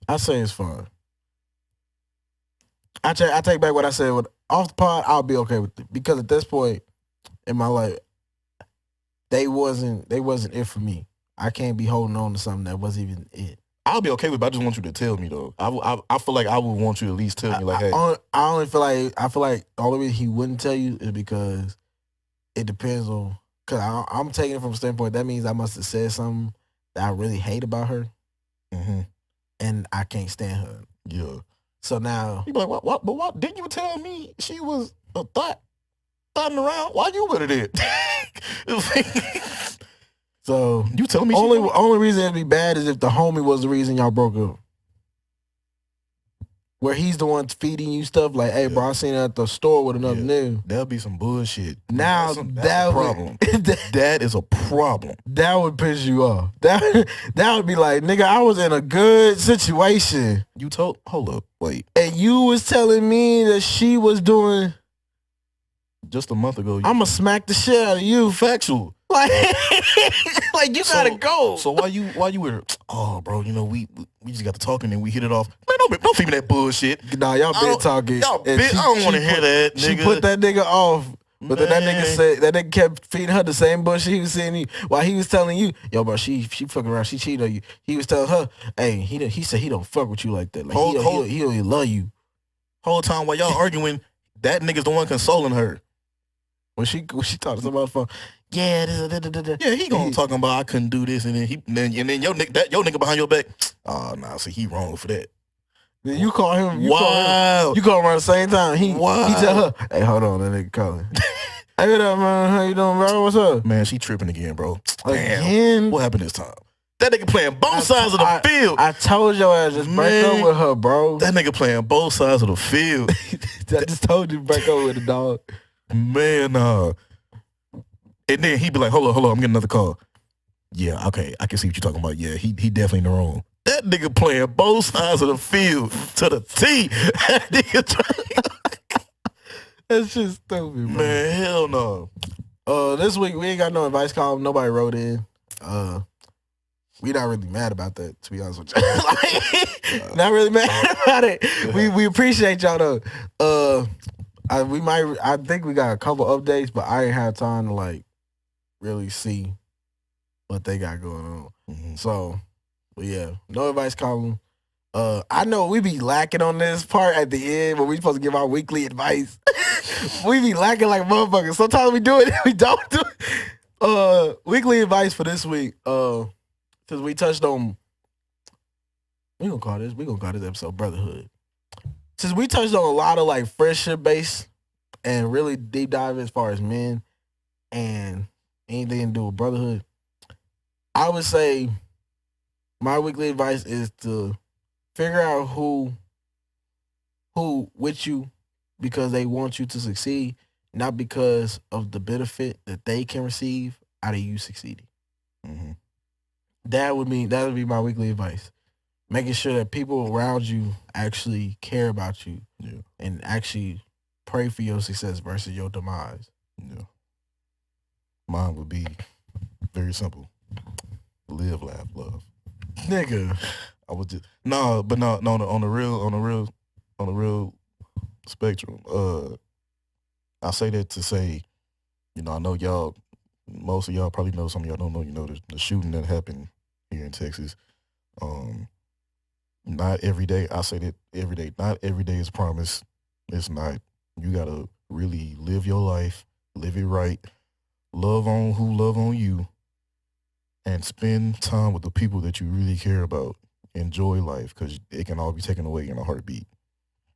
I say it's fine. I take back what I said. Off the pod, I'll be okay with it because at this point in my life, they wasn't it for me. I can't be holding on to something that wasn't even it. I'll be okay with it, but I just want you to tell me though. I feel like I would want you to at least tell me like, hey. I feel like the only reason he wouldn't tell you is because it depends on, because I'm taking it from a standpoint, that means I must have said something that I really hate about her, and I can't stand her. Yeah. So now You be like, what? But what? Didn't you tell me she was a thotting around? Why you with it? So you telling me only reason it'd be bad is if the homie was the reason y'all broke up. Where he's the one feeding you stuff like, hey, bro, I seen her at the store with another nigga. That'll be some bullshit. Now that's a problem. That is a problem. That would piss you off. That would be like, nigga, I was in a good situation. Hold up, wait. And you was telling me that she was doing. Just a month ago. I'ma smack the shit out of you. Factual. Like you gotta go. So why you with her? Oh, bro, you know, we just got to talking and we hit it off. Man, don't feed me that bullshit. Nah, y'all been talking. I don't want to hear that, nigga. She put that nigga off. But then that nigga kept feeding her the same bullshit he was saying you while he was telling you, yo, bro, she fucking around, she cheated on you. He was telling her, hey, he said he don't fuck with you like that. Like he don't even love you. Whole time while y'all arguing, that nigga's the one consoling her. When she talking about the phone, yeah, he gonna talking about I couldn't do this, and then your nigga behind your back. Oh nah, see he wrong for that. Then you call him. You call him around the same time. He tell her, hey, hold on, that nigga calling. Hey, what up, man? How you doing, bro? What's up? Man, she tripping again, bro. Again? What happened this time? That nigga playing both sides of the field. I told your ass just break up with her, bro. That nigga playing both sides of the field. I just told you to break up with the dog. Man, and then he be like, hold on, I'm getting another call. Yeah, okay, I can see what you're talking about. Yeah, he definitely in the wrong. That nigga playing both sides of the field to the T. That nigga That's just stupid, man. Hell no. This week we ain't got no advice column. Nobody wrote in. We not really mad about that, to be honest with you. Not really mad about it. We appreciate y'all though. I think we got a couple updates, but I ain't have time to like really see what they got going on. Mm-hmm. So, but yeah, no advice column. I know we be lacking on this part at the end when we supposed to give our weekly advice. We be lacking like motherfuckers. Sometimes we do it, and we don't do it. Weekly advice for this week. Since we touched on, we gonna call this episode brotherhood. Since we touched on a lot of like friendship based and really deep dive as far as men and anything to do with brotherhood, I would say my weekly advice is to figure out who with you because they want you to succeed, not because of the benefit that they can receive out of you succeeding. Mm-hmm. That would be my weekly advice. Making sure that people around you actually care about you and actually pray for your success versus your demise. Yeah. Mine would be very simple. Live, laugh, love. Nigga. I would just on the real spectrum. I say that to say, you know, I know y'all, most of y'all probably know, some of y'all don't know, you know, the shooting that happened here in Texas. Not every day, I say that every day, not every day is promised. It's not. You gotta really live your life, live it right, love on who love on you, and spend time with the people that you really care about. Enjoy life, because it can all be taken away in a heartbeat.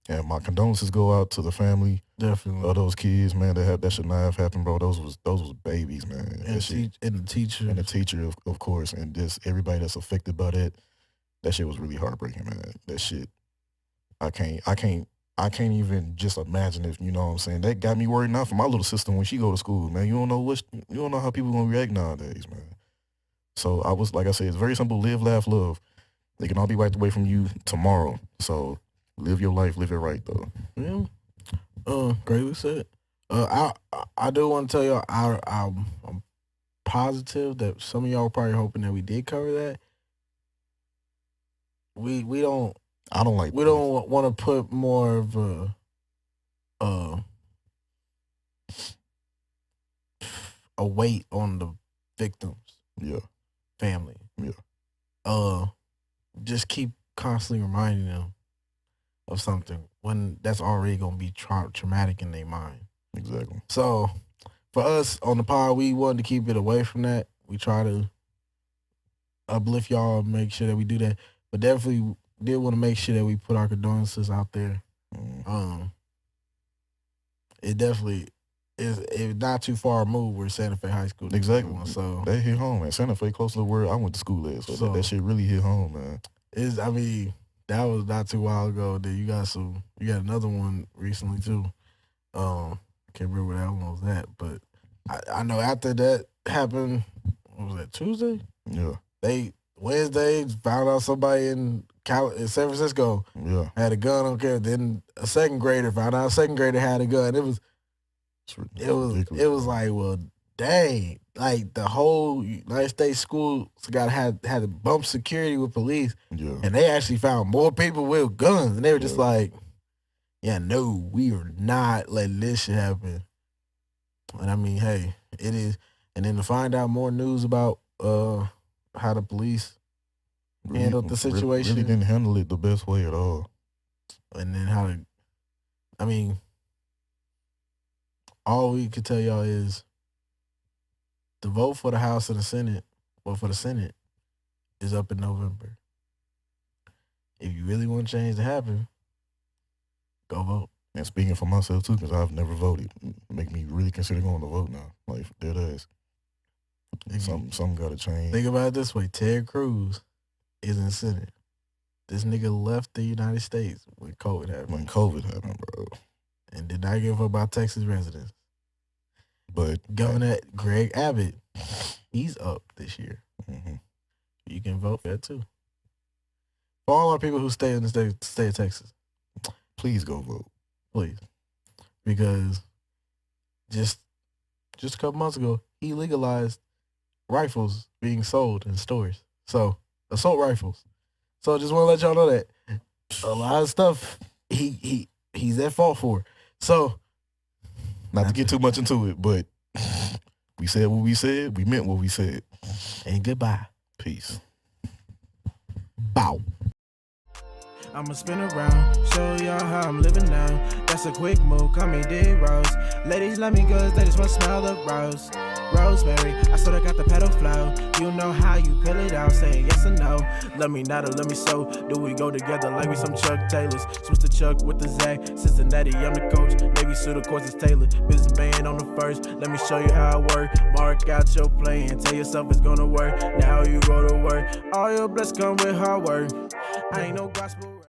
And my condolences go out to the family, definitely, of those kids, man. That should not have happened, bro. Those was babies, man. And the teacher, of course, and just everybody that's affected by that. That shit was really heartbreaking, man. That shit, I can't even just imagine if, you know what I'm saying. That got me worried now for my little sister when she go to school, man. You don't know how people gonna react nowadays, man. So like I said, it's very simple. Live, laugh, love. They can all be wiped away from you tomorrow. So live your life, live it right, though. Yeah. Greatly said. I do want to tell y'all, I'm positive that some of y'all were probably hoping that we did cover that. We don't. I don't like. We don't want to put more of a weight on the victims. Yeah. Family. Yeah. Just keep constantly reminding them of something when that's already gonna be traumatic in their mind. Exactly. So, for us on the pod, we wanted to keep it away from that. We try to uplift y'all, make sure that we do that. But definitely did want to make sure that we put our condolences out there. It definitely is not too far removed where Santa Fe High School. Exactly. So that hit home, man. Santa Fe close to where I went to school at. So that shit really hit home, man. That was not too while ago. Then you got another one recently too. I can't remember where that one was at, but I know after that happened, what was that, Tuesday? Yeah. Wednesday found out somebody in San Francisco had a gun on camera. Then a second grader found out a second grader had a gun. It was like, well, dang, like the whole United States schools had to bump security with police, and they actually found more people with guns, and they were just like, yeah, no, we are not letting this shit happen. And I mean, hey, it is. And then to find out more news about how the police handled the situation. Really didn't handle it the best way at all. And then all we could tell y'all is the vote for the House and the Senate, or for the Senate, is up in November. If you really want change to happen, go vote. And speaking for myself too, because I've never voted, make me really consider going to vote now. Like, dead ass. Something got to change. Think about it this way: Ted Cruz is in the Senate. This nigga left the United States when COVID happened. Bro. And did not give up about Texas residents. But Governor Greg Abbott, he's up this year. Mm-hmm. You can vote for that too. For all our people who stay in the state of Texas, please go vote. Please. Because just a couple months ago, he legalized rifles being sold in stores. So, assault rifles. So, just want to let y'all know that a lot of stuff he's at fault for. So, not to get too much into it, but we said what we said. We meant what we said. And goodbye. Peace. Bow. I'ma spin around, show y'all how I'm living now. That's a quick move, call me D-Rose. Ladies love me cause they just wanna smell the rose. Rosemary, I sorta got the pedal flow. You know how you peel it out, saying yes or no. Love me not or love me so. Do we go together like we some Chuck Taylors? Switch the Chuck with the Zach. Cincinnati, I'm the coach. Navy suit, of course, it's tailored. Businessman on the first. Let me show you how I work. Mark out your plan. Tell yourself it's gonna work. Now you go to work. All your blessings come with hard work. I ain't no gospel.